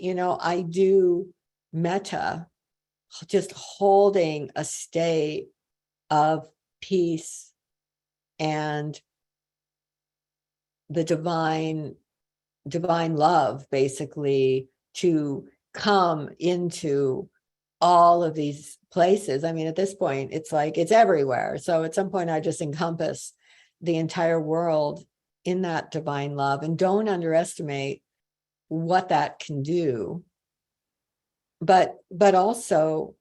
I do metta, just holding a state of peace and the divine love, basically, to come into all of these places. I mean, at this point, it's like it's everywhere. So at some point, I just encompass the entire world in that divine love, and don't underestimate what that can do. But also,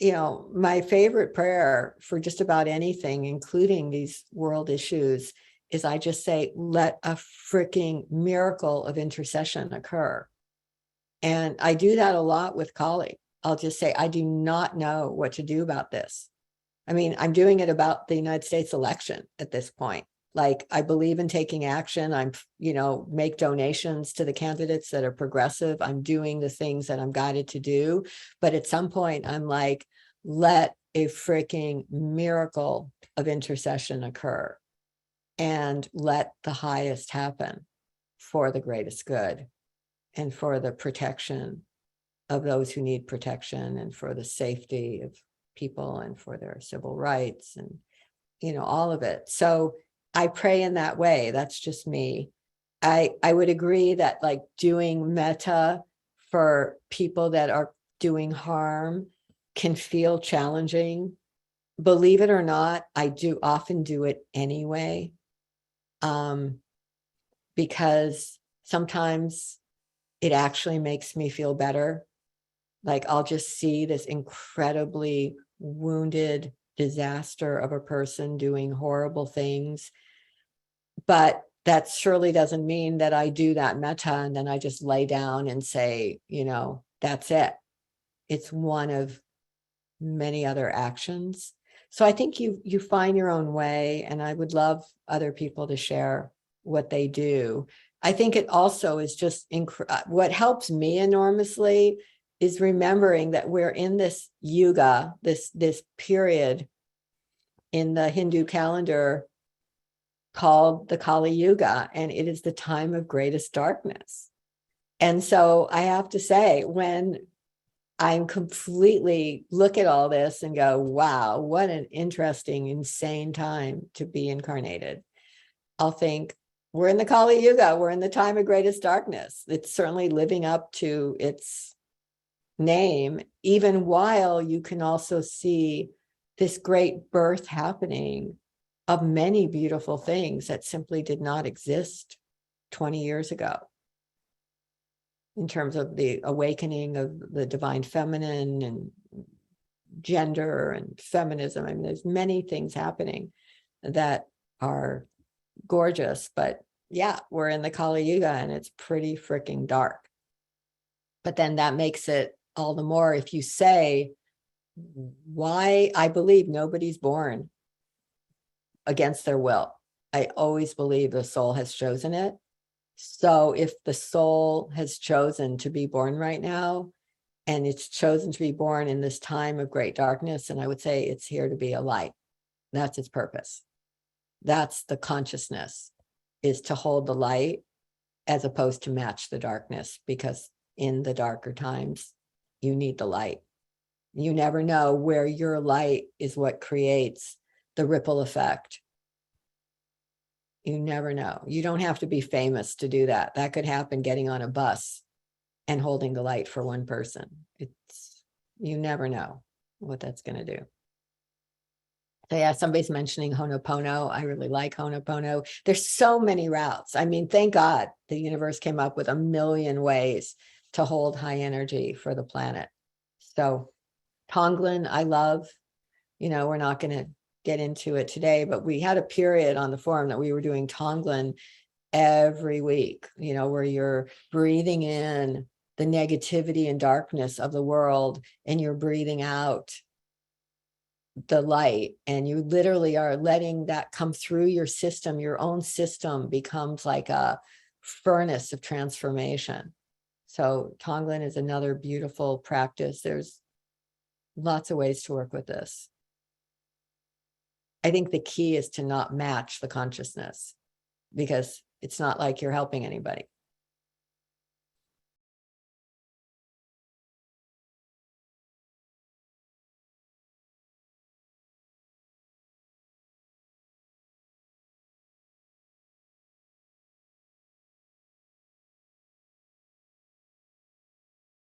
my favorite prayer for just about anything, including these world issues, is I just say, let a freaking miracle of intercession occur. And I do that a lot with Kali. I'll just say, I do not know what to do about this. I mean, I'm doing it about the United States election at this point. Like, I believe in taking action. I'm, make donations to the candidates that are progressive. I'm doing the things that I'm guided to do. But at some point, I'm like, let a freaking miracle of intercession occur and let the highest happen for the greatest good and for the protection of those who need protection and for the safety of people and for their civil rights and, all of it. So I pray in that way. That's just me. I would agree that, like, doing metta for people that are doing harm can feel challenging. Believe it or not, I do often do it anyway, because sometimes it actually makes me feel better. Like, I'll just see this incredibly wounded disaster of a person doing horrible things. But that surely doesn't mean that I do that metta and then I just lay down and say, that's it. It's one of many other actions. So I think you find your own way, and I would love other people to share what they do. I think it also is just what helps me enormously is remembering that we're in this yuga, this period in the Hindu calendar called the Kali Yuga, and it is the time of greatest darkness. And so I have to say, when I'm completely look at all this and go, wow, what an interesting, insane time to be incarnated, I'll think, we're in the Kali Yuga, we're in the time of greatest darkness. It's certainly living up to its name, even while you can also see this great birth happening of many beautiful things that simply did not exist 20 years ago, in terms of the awakening of the divine feminine and gender and feminism. I mean, there's many things happening that are gorgeous, but yeah, we're in the Kali Yuga and it's pretty freaking dark. But then that makes it all the more, if you say, why, I believe nobody's born against their will. I always believe the soul has chosen it. So if the soul has chosen to be born right now, and it's chosen to be born in this time of great darkness, and I would say it's here to be a light. That's its purpose. That's the consciousness, is to hold the light as opposed to match the darkness, because in the darker times, you need the light. You never know where your light is what creates the ripple effect. You never know. You don't have to be famous to do that. That could happen getting on a bus and holding the light for one person. You never know what that's going to do. So yeah, somebody's mentioning Ho'oponopono. I really like Ho'oponopono. There's so many routes. I mean, thank God the universe came up with a million ways to hold high energy for the planet. So Tonglen, I love. We're not going to get into it today, but we had a period on the forum that we were doing Tonglen every week, where you're breathing in the negativity and darkness of the world, and you're breathing out the light, and you literally are letting that come through your system. Your own system becomes like a furnace of transformation. So Tonglen is another beautiful practice. There's lots of ways to work with this. I think the key is to not match the consciousness, because it's not like you're helping anybody.